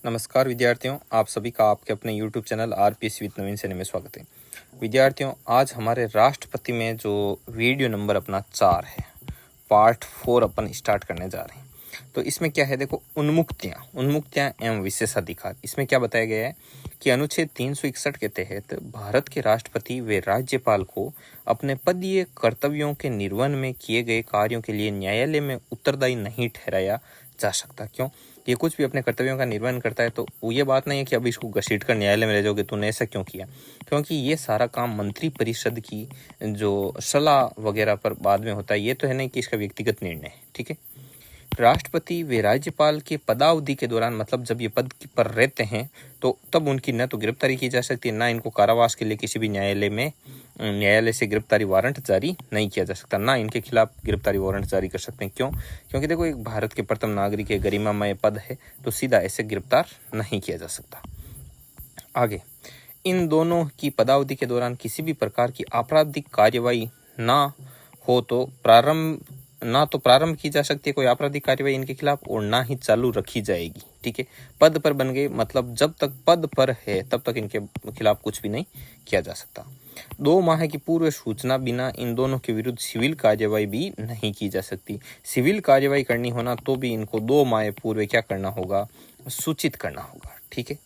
नमस्कार विद्यार्थियों, आप सभी का आपके अपने YouTube चैनल आरपीएस विद नवीन सेने में स्वागत है। विद्यार्थियों, आज हमारे राष्ट्रपति में जो वीडियो नंबर अपना 4 है, पार्ट 4 अपन स्टार्ट करने जा रहे हैं। तो इसमें क्या है, देखो, उन्मुक्तियां एवं विशेषाधिकार। इसमें क्या बताया गया है कि अनुच्छेद 361 के तहत भारत के राष्ट्रपति व राज्यपाल को अपने पदीय कर्तव्यों के निर्वहन में किए गए कार्यों के लिए न्यायालय में उत्तरदायी नहीं ठहराया जा सकता। क्यों? ये कुछ भी अपने कर्तव्यों का निर्वहन करता है तो ये बात नहीं है कि अब इसको घसीट कर न्यायालय में ले जाओगे, तूने ऐसा क्यों किया, क्योंकि ये सारा काम मंत्री परिषद की जो सलाह वगैरह पर बाद में होता है। ये तो है नहीं कि इसका व्यक्तिगत निर्णय है। ठीक है। राष्ट्रपति व राज्यपाल के पदावधि के दौरान, मतलब जब ये पद पर रहते हैं, तो तब उनकी न तो गिरफ्तारी की जा सकती है, ना इनको कारावास के लिए किसी भी न्यायालय से गिरफ्तारी वारंट जारी नहीं किया जा सकता, ना इनके खिलाफ गिरफ्तारी वारंट जारी कर सकते हैं। क्यों? क्योंकि देखो, एक भारत के प्रथम नागरिक है, गरिमामय पद है, तो सीधा ऐसे गिरफ्तार नहीं किया जा सकता। आगे, इन दोनों की पदावधि के दौरान किसी भी प्रकार की आपराधिक कार्यवाही ना तो प्रारंभ की जा सकती है कोई आपराधिक कार्यवाही इनके खिलाफ, और ना ही चालू रखी जाएगी। ठीक है। पद पर बन गए, मतलब जब तक पद पर है तब तक इनके खिलाफ कुछ भी नहीं किया जा सकता। 2 माह की पूर्व सूचना बिना इन दोनों के विरुद्ध सिविल कार्यवाही भी नहीं की जा सकती। सिविल कार्यवाही करनी होना तो भी इनको 2 माह पूर्व क्या करना होगा, सूचित करना होगा। ठीक है।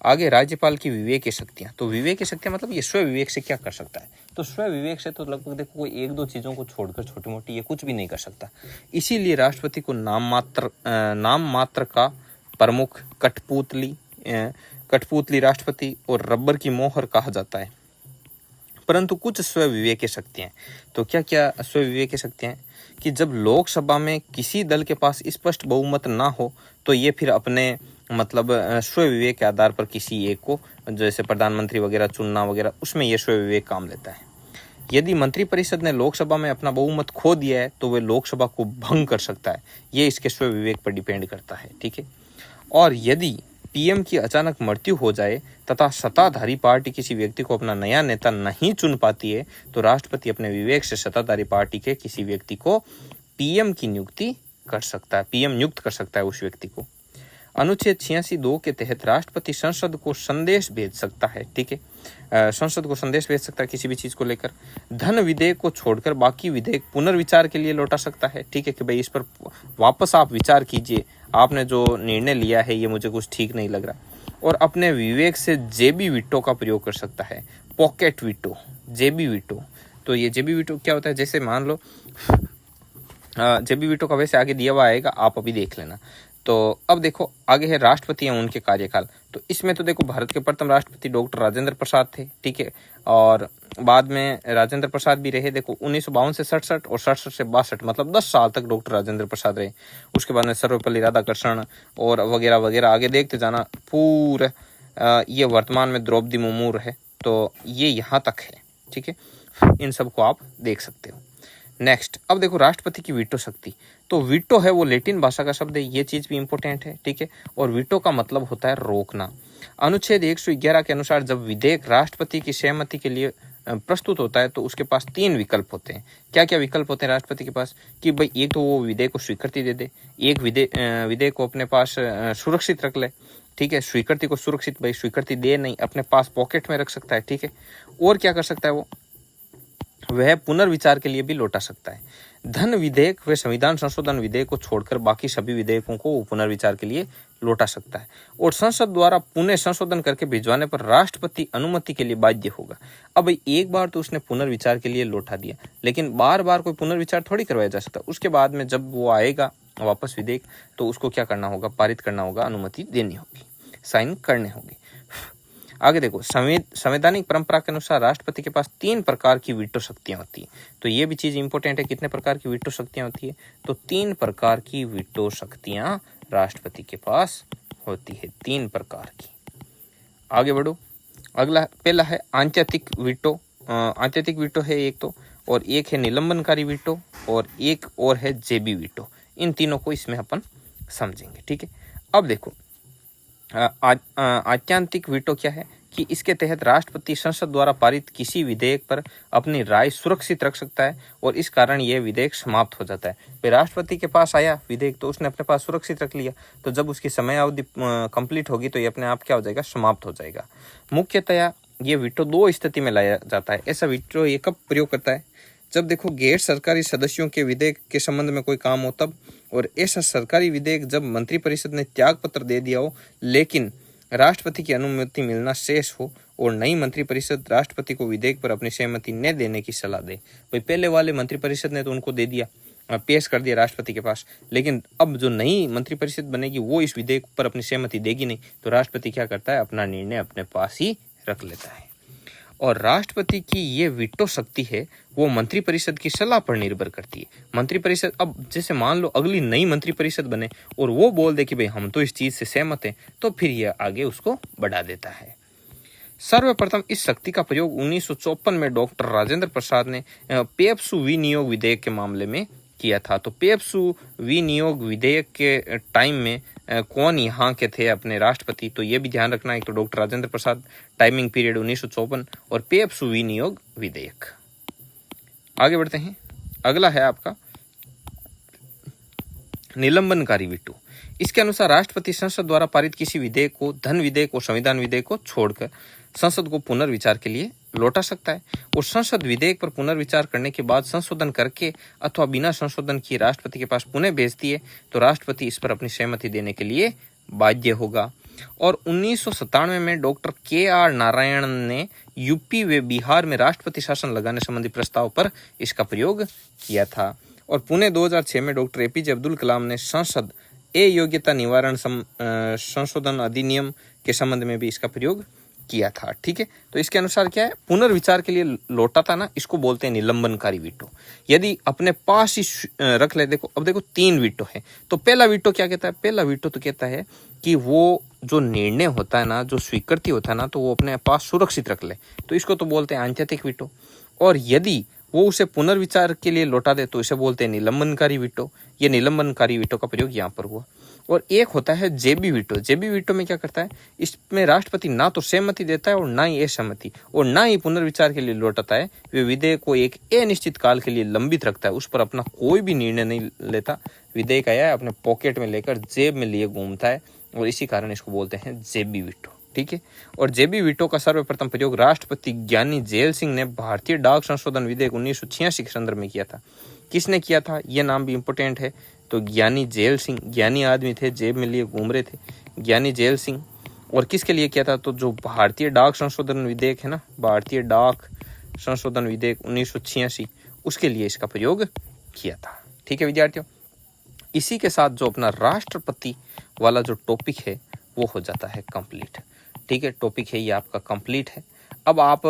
आगे, राज्यपाल की विवेक शक्तियां। तो विवेक शक्तियां मतलब ये स्व विवेक से क्या कर सकता है, तो स्व विवेक से तो लगभग देखो कोई 1-2 चीजों को छोड़कर छोटी मोटी ये कुछ भी नहीं कर सकता। इसीलिए राष्ट्रपति को नाम मात्र का प्रमुख, कठपुतली राष्ट्रपति और रबर की मोहर कहा जाता है। परंतु कुछ स्व विवेक शक्तियां, तो क्या क्या स्व विवेक शक्तियां, कि जब लोकसभा में किसी दल के पास स्पष्ट बहुमत ना हो तो ये फिर अपने मतलब स्व विवेक के आधार पर किसी एक को, जैसे प्रधानमंत्री वगैरह चुनना वगैरह, उसमें यह स्व विवेक काम लेता है। यदि मंत्रिपरिषद ने लोकसभा में अपना बहुमत खो दिया है तो वह लोकसभा को भंग कर सकता है, ये इसके स्व विवेक पर डिपेंड करता है। ठीक है। और यदि पीएम की अचानक मृत्यु हो जाए तथा सत्ताधारी पार्टी किसी व्यक्ति को अपना नया नेता नहीं चुन पाती है तो राष्ट्रपति अपने विवेक से सत्ताधारी पार्टी के किसी व्यक्ति को पीएम की नियुक्ति कर सकता है, पीएम नियुक्त कर सकता है उस व्यक्ति को। अनुच्छेद 86(2) के तहत राष्ट्रपति संसद को संदेश भेज सकता है। ठीक है। संसद को संदेश भेज सकता है किसी भी चीज को लेकर। धन विधेयक को छोड़कर बाकी विधेयक पुनर्विचार के लिए लौटा सकता है। ठीक है, कि भाई इस पर वापस आप विचार कीजिए, आपने जो निर्णय लिया है ये मुझे कुछ ठीक नहीं लग रहा। और अपने विवेक से जेबी वीटो का प्रयोग कर सकता है, पॉकेट वीटो, जेबी वीटो। तो ये जेबी वीटो क्या होता है, जैसे मान लो जेबी वीटो का वैसे आगे दिया हुआ आएगा, आप अभी देख लेना। तो अब देखो, आगे है राष्ट्रपति एवं उनके कार्यकाल। तो इसमें तो देखो, भारत के प्रथम राष्ट्रपति डॉक्टर राजेंद्र प्रसाद थे। ठीक है। और बाद में राजेंद्र प्रसाद भी रहे, देखो 1952 से 67 और 67 से 62, मतलब 10 साल तक डॉक्टर राजेंद्र प्रसाद रहे। उसके बाद में सर्वपल्ली राधाकृष्णन और वगैरह वगैरह, आगे देखते जाना पूरा। ये वर्तमान में द्रौपदी मुर्मू है, तो ये यहाँ तक है। ठीक है। इन सबको आप देख सकते हो। नेक्स्ट, अब देखो राष्ट्रपति की वीटो शक्ति। तो वीटो है वो लैटिन भाषा का शब्द है, ये चीज भी इंपॉर्टेंट है। ठीक है। और वीटो का मतलब होता है रोकना। अनुच्छेद 111 के अनुसार जब विधेयक राष्ट्रपति की सहमति के लिए प्रस्तुत होता है तो उसके पास 3 विकल्प होते हैं। क्या क्या विकल्प होते हैं राष्ट्रपति के पास, कि भाई एक तो वो विधेयक को स्वीकृति दे दे, एक विधेयक को अपने पास सुरक्षित रख ले। ठीक है। स्वीकृति को सुरक्षित, भाई स्वीकृति दे नहीं, अपने पास पॉकेट में रख सकता है। ठीक है। और क्या कर सकता है वह पुनर्विचार के लिए भी लौटा सकता है। धन विधेयक व संविधान संशोधन विधेयक को छोड़कर बाकी सभी विधेयकों को पुनर्विचार के लिए लौटा सकता है। और संसद द्वारा पुनः संशोधन करके भिजवाने पर राष्ट्रपति अनुमति के लिए बाध्य होगा। अब एक बार तो उसने पुनर्विचार के लिए लौटा दिया, लेकिन बार बार कोई पुनर्विचार थोड़ी करवाया जा सकता। उसके बाद में जब वो आएगा वापस विधेयक, तो उसको क्या करना होगा, पारित करना होगा, अनुमति देनी होगी, साइन करने होंगे। आगे देखो, संवैधानिक परंपरा के अनुसार राष्ट्रपति के पास 3 प्रकार की वीटो शक्तियां होती है। तो ये भी चीज इंपॉर्टेंट है, कितने प्रकार की वीटो शक्तियां होती है, तो 3 प्रकार की वीटो शक्तियां राष्ट्रपति के पास होती है, 3 प्रकार की। आगे बढ़ो। अगला, पहला है आंतरिक वीटो। आंतरिक वीटो है एक तो, और एक है निलंबनकारी वीटो, और एक और है जेबी वीटो। इन तीनों को इसमें अपन समझेंगे। ठीक है। अब देखो, आत्यांतिक वीटो क्या है, कि इसके तहत राष्ट्रपति संसद द्वारा पारित किसी विधेयक पर अपनी राय सुरक्षित रख सकता है और इस कारण यह विधेयक समाप्त हो जाता है। फिर राष्ट्रपति के पास आया विधेयक तो उसने अपने पास सुरक्षित रख लिया, तो जब उसकी समय अवधि कंप्लीट होगी तो ये अपने आप क्या हो जाएगा, समाप्त हो जाएगा। मुख्यतया ये वीटो दो स्थिति में लाया जाता है। ऐसा वीटो ये कब प्रयोग करता है, जब देखो गैर सरकारी सदस्यों के विधेयक के संबंध में कोई काम हो तब, और ऐसा सरकारी विधेयक जब मंत्रिपरिषद ने त्याग पत्र दे दिया हो लेकिन राष्ट्रपति की अनुमति मिलना शेष हो और नई मंत्रिपरिषद राष्ट्रपति को विधेयक पर अपनी सहमति न देने की सलाह दे। भाई पहले वाले मंत्रिपरिषद ने तो उनको दे दिया, पेश कर दिया राष्ट्रपति के पास, लेकिन अब जो नई मंत्रिपरिषद बनेगी वो इस विधेयक पर अपनी सहमति देगी नहीं, तो राष्ट्रपति क्या करता है, अपना निर्णय अपने पास ही रख लेता है। और राष्ट्रपति की ये वीटो शक्ति है वो मंत्रिपरिषद की सलाह पर निर्भर करती है। मंत्रिपरिषद, अब जैसे मान लो अगली नई मंत्रिपरिषद बने और वो बोल दे कि भाई हम तो इस चीज से सहमत हैं, तो फिर ये आगे उसको बढ़ा देता है। सर्वप्रथम इस शक्ति का प्रयोग 1954 में डॉक्टर राजेंद्र प्रसाद ने पेप्सू विनियोग विधेयक के मामले में किया था। तो पेप्सू विनियोग विधेयक के टाइम में कौन यहाँ के थे अपने राष्ट्रपति, तो ये भी ध्यान रखना है। तो doctor Rajendra Prasad, timing period 1954, और पेप्सू विनियोग विधेयक। आगे बढ़ते हैं, अगला है आपका निलंबनकारी वीटो। इसके अनुसार राष्ट्रपति संसद द्वारा पारित किसी विधेयक को, धन विधेयक और संविधान विधेयक को छोड़कर संसद को पुनर्विचार के लिए लौटा सकता है और संसद विधेयक पर पुनर्विचार करने के बाद संशोधन करके अथवा बिना संशोधन किए राष्ट्रपति के पास पुनः भेजती है तो राष्ट्रपति इस पर अपनी सहमति देने के लिए बाध्य होगा। और 1997 में डॉक्टर KR नारायण ने यूपी व बिहार में राष्ट्रपति शासन लगाने संबंधी प्रस्ताव पर इसका प्रयोग किया था। और पुणे 2006 में डॉक्टर APJ अब्दुल कलाम ने संसद अयोग्यता निवारण संशोधन अधिनियम के संबंध में भी इसका प्रयोग किया था। ठीक है, तो इसके अनुसार क्या है, पुनर्विचार के लिए लौटा था ना, इसको बोलते हैं निलंबनकारी वीटो। यदि अपने पास ही रख ले, देखो अब देखो 3 वीटो है, तो पहला वीटो क्या कहता है, पहला वीटो तो कहता है कि वो जो निर्णय होता है ना, जो स्वीकृति होता है ना, तो वो अपने पास सुरक्षित रख ले, तो इसको तो बोलते हैं आंतरिक वीटो। और यदि वो उसे पुनर्विचार के लिए लौटा दे तो इसे बोलते हैं निलंबनकारी वीटो। ये निलंबनकारी वीटो का प्रयोग यहाँ पर हुआ। और एक होता है जेबी वीटो। जेबी वीटो में क्या करता है, इसमें राष्ट्रपति ना तो सहमति देता है और ना ही असहमति और ना ही पुनर्विचार के लिए लौटाता है, वे विधेयक को एक अनिश्चित काल के लिए लंबित रखता है, उस पर अपना कोई भी निर्णय नहीं लेता। विधेयक आया है अपने पॉकेट में लेकर जेब में लिए घूमता है और इसी कारण इसको बोलते हैं जेबी वीटो। ठीक है, और जेबी वीटो का सर्वप्रथम प्रयोग राष्ट्रपति ज्ञानी जेल सिंह ने भारतीय डाक संशोधन विधेयक 1986 के संदर्भ में किया था। किसने किया था, यह नाम भी इंपॉर्टेंट है। तो ज्ञानी जेल सिंह, ज्ञानी आदमी थे, जेब में लिए घूम रहे थे, ज्ञानी जेल सिंह। और किसके लिए किया था, तो जो भारतीय डाक संशोधन विधेयक है ना, भारतीय डाक संशोधन विधेयक 1986, उसके लिए इसका प्रयोग किया था। ठीक है विद्यार्थियों, इसी के साथ जो अपना राष्ट्रपति वाला जो टॉपिक है वो हो जाता है कंप्लीट। ठीक है, टॉपिक है ये आपका कंप्लीट है। अब आप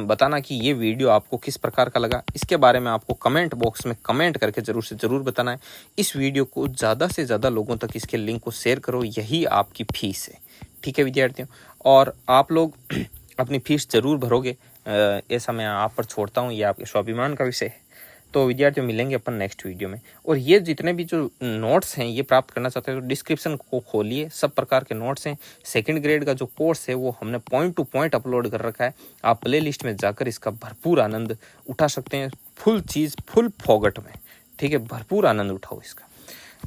बताना कि ये वीडियो आपको किस प्रकार का लगा, इसके बारे में आपको कमेंट बॉक्स में कमेंट करके ज़रूर से ज़रूर बताना है। इस वीडियो को ज़्यादा से ज़्यादा लोगों तक इसके लिंक को शेयर करो, यही आपकी फीस है। ठीक है विद्यार्थियों, और आप लोग अपनी फीस ज़रूर भरोगे, ऐसा मैं आप पर छोड़ता हूँ, ये आपके स्वाभिमान का विषय है। तो विद्यार्थियों मिलेंगे अपन नेक्स्ट वीडियो में। और ये जितने भी जो नोट्स हैं ये प्राप्त करना चाहते हैं तो डिस्क्रिप्शन को खोलिए, सब प्रकार के नोट्स हैं। 2nd ग्रेड का जो कोर्स है वो हमने पॉइंट टू पॉइंट अपलोड कर रखा है, आप प्ले लिस्ट में जाकर इसका भरपूर आनंद उठा सकते हैं, फुल चीज़ फुल फोगट में। ठीक है, भरपूर आनंद उठाओ इसका।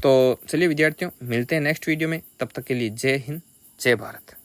तो चलिए विद्यार्थियों मिलते हैं नेक्स्ट वीडियो में, तब तक के लिए जय हिंद, जय भारत।